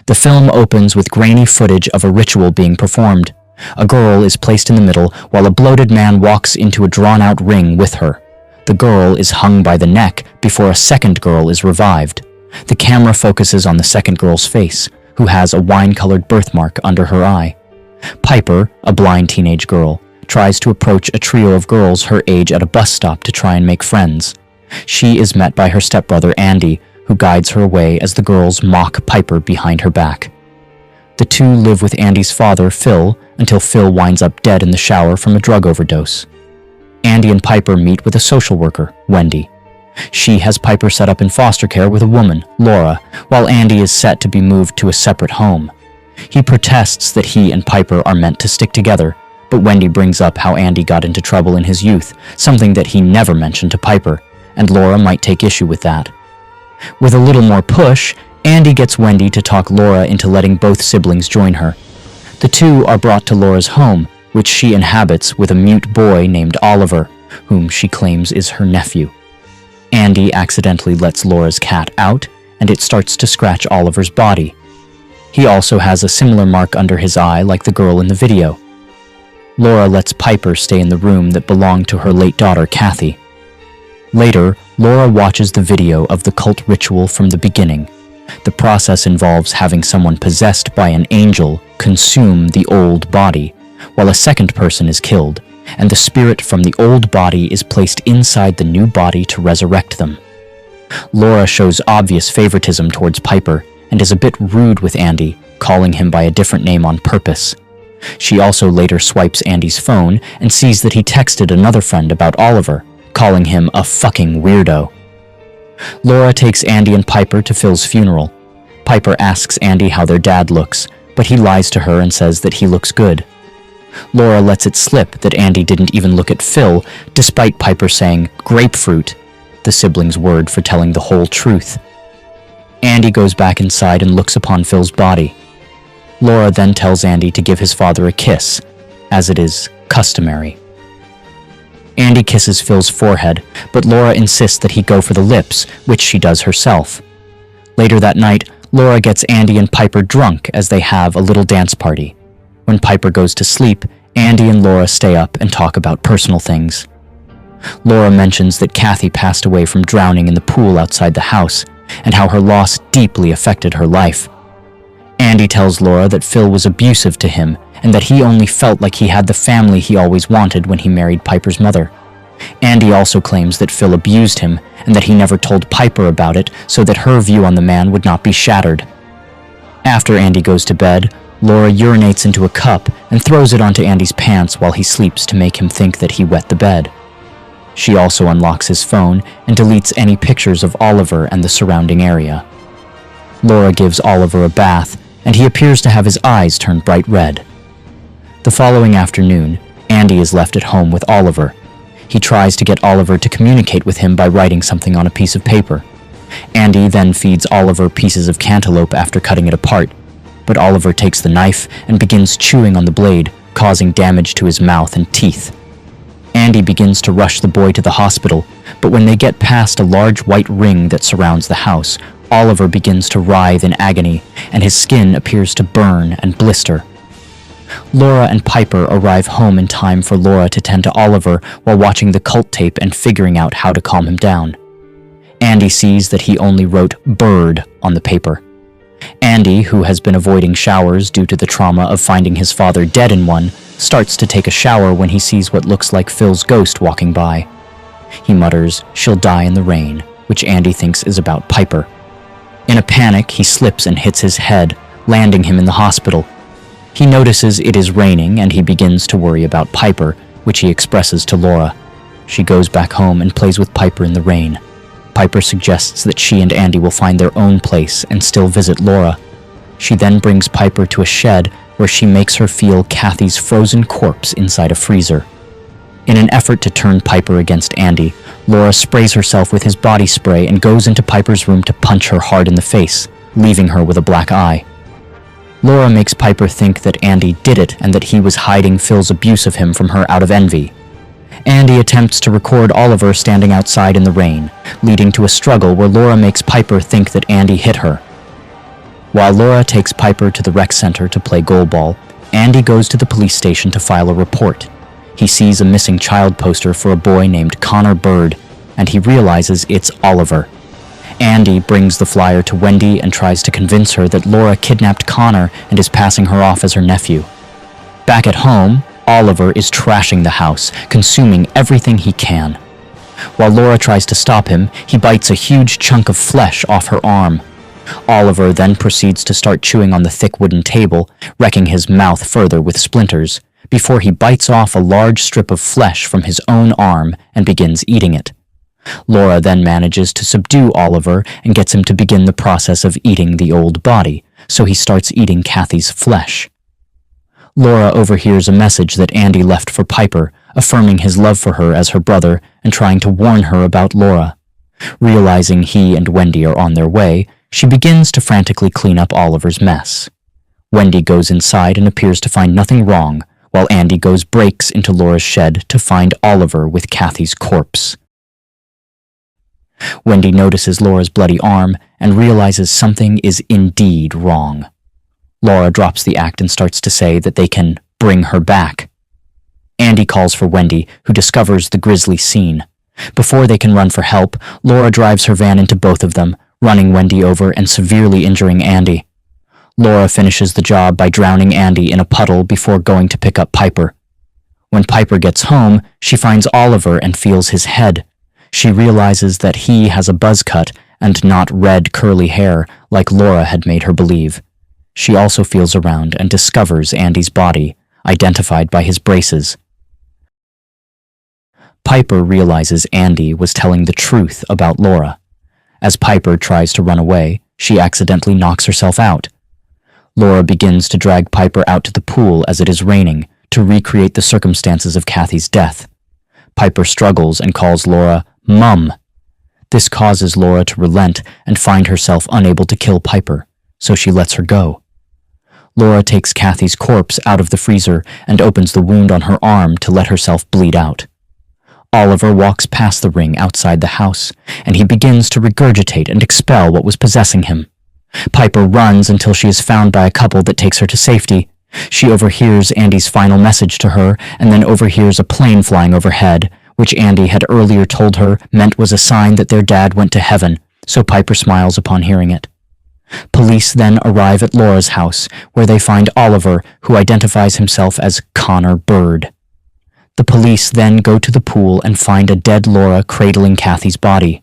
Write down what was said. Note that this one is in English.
The film opens with grainy footage of a ritual being performed. A girl is placed in the middle while a bloated man walks into a drawn-out ring with her. The girl is hung by the neck before a second girl is revived. The camera focuses on the second girl's face, who has a wine-colored birthmark under her eye. Piper, a blind teenage girl, tries to approach a trio of girls her age at a bus stop to try and make friends. She is met by her stepbrother Andy, who guides her away as the girls mock Piper behind her back. The two live with Andy's father, Phil, until Phil winds up dead in the shower from a drug overdose. Andy and Piper meet with a social worker, Wendy. She has Piper set up in foster care with a woman, Laura, while Andy is set to be moved to a separate home. He protests that he and Piper are meant to stick together, but Wendy brings up how Andy got into trouble in his youth, something that he never mentioned to Piper, and Laura might take issue with that. With a little more push, Andy gets Wendy to talk Laura into letting both siblings join her. The two are brought to Laura's home, which she inhabits with a mute boy named Oliver, whom she claims is her nephew. Andy accidentally lets Laura's cat out, and it starts to scratch Oliver's body. He also has a similar mark under his eye like the girl in the video. Laura lets Piper stay in the room that belonged to her late daughter, Cathy. Later, Laura watches the video of the cult ritual from the beginning. The process involves having someone possessed by an angel consume the old body, while a second person is killed, and the spirit from the old body is placed inside the new body to resurrect them. Laura shows obvious favoritism towards Piper and is a bit rude with Andy, calling him by a different name on purpose. She also later swipes Andy's phone and sees that he texted another friend about Oliver, calling him a fucking weirdo. Laura takes Andy and Piper to Phil's funeral. Piper asks Andy how their dad looks, but he lies to her and says that he looks good. Laura lets it slip that Andy didn't even look at Phil, despite Piper saying grapefruit, the siblings' word for telling the whole truth. Andy goes back inside and looks upon Phil's body. Laura then tells Andy to give his father a kiss, as it is customary. Andy kisses Phil's forehead, but Laura insists that he go for the lips, which she does herself. Later that night, Laura gets Andy and Piper drunk as they have a little dance party. When Piper goes to sleep, Andy and Laura stay up and talk about personal things. Laura mentions that Cathy passed away from drowning in the pool outside the house, and how her loss deeply affected her life. Andy tells Laura that Phil was abusive to him, and that he only felt like he had the family he always wanted when he married Piper's mother. Andy also claims that Phil abused him, and that he never told Piper about it so that her view on the man would not be shattered. After Andy goes to bed, Laura urinates into a cup and throws it onto Andy's pants while he sleeps to make him think that he wet the bed. She also unlocks his phone and deletes any pictures of Oliver and the surrounding area. Laura gives Oliver a bath, and he appears to have his eyes turned bright red. The following afternoon, Andy is left at home with Oliver. He tries to get Oliver to communicate with him by writing something on a piece of paper. Andy then feeds Oliver pieces of cantaloupe after cutting it apart, but Oliver takes the knife and begins chewing on the blade, causing damage to his mouth and teeth. Andy begins to rush the boy to the hospital, but when they get past a large white ring that surrounds the house, Oliver begins to writhe in agony, and his skin appears to burn and blister. Laura and Piper arrive home in time for Laura to tend to Oliver while watching the cult tape and figuring out how to calm him down. Andy sees that he only wrote "bird" on the paper. Andy, who has been avoiding showers due to the trauma of finding his father dead in one, starts to take a shower when he sees what looks like Phil's ghost walking by. He mutters, "She'll die in the rain," which Andy thinks is about Piper. In a panic, he slips and hits his head, landing him in the hospital. He notices it is raining and he begins to worry about Piper, which he expresses to Laura. She goes back home and plays with Piper in the rain. Piper suggests that she and Andy will find their own place and still visit Laura. She then brings Piper to a shed where she makes her feel Cathy's frozen corpse inside a freezer. In an effort to turn Piper against Andy, Laura sprays herself with his body spray and goes into Piper's room to punch her hard in the face, leaving her with a black eye. Laura makes Piper think that Andy did it and that he was hiding Phil's abuse of him from her out of envy. Andy attempts to record Oliver standing outside in the rain, leading to a struggle where Laura makes Piper think that Andy hit her. While Laura takes Piper to the rec center to play goalball, Andy goes to the police station to file a report. He sees a missing child poster for a boy named Connor Bird, and he realizes it's Oliver. Andy brings the flyer to Wendy and tries to convince her that Laura kidnapped Connor and is passing her off as her nephew. Back at home, Oliver is trashing the house, consuming everything he can. While Laura tries to stop him, he bites a huge chunk of flesh off her arm. Oliver then proceeds to start chewing on the thick wooden table, wrecking his mouth further with splinters, before he bites off a large strip of flesh from his own arm and begins eating it. Laura then manages to subdue Oliver and gets him to begin the process of eating the old body, so he starts eating Cathy's flesh. Laura overhears a message that Andy left for Piper, affirming his love for her as her brother and trying to warn her about Laura. Realizing he and Wendy are on their way, she begins to frantically clean up Oliver's mess. Wendy goes inside and appears to find nothing wrong, while Andy breaks into Laura's shed to find Oliver with Cathy's corpse. Wendy notices Laura's bloody arm and realizes something is indeed wrong. Laura drops the act and starts to say that they can bring her back. Andy calls for Wendy, who discovers the grisly scene. Before they can run for help, Laura drives her van into both of them, running Wendy over and severely injuring Andy. Laura finishes the job by drowning Andy in a puddle before going to pick up Piper. When Piper gets home, she finds Oliver and feels his head. She realizes that he has a buzz cut and not red curly hair like Laura had made her believe. She also feels around and discovers Andy's body, identified by his braces. Piper realizes Andy was telling the truth about Laura. As Piper tries to run away, she accidentally knocks herself out. Laura begins to drag Piper out to the pool as it is raining to recreate the circumstances of Cathy's death. Piper struggles and calls Laura Mum. This causes Laura to relent and find herself unable to kill Piper, so she lets her go. Laura takes Cathy's corpse out of the freezer and opens the wound on her arm to let herself bleed out. Oliver walks past the ring outside the house, and he begins to regurgitate and expel what was possessing him. Piper runs until she is found by a couple that takes her to safety. She overhears Andy's final message to her and then overhears a plane flying overhead, which Andy had earlier told her meant was a sign that their dad went to heaven, so Piper smiles upon hearing it. Police then arrive at Laura's house, where they find Oliver, who identifies himself as Connor Bird. The police then go to the pool and find a dead Laura cradling Cathy's body.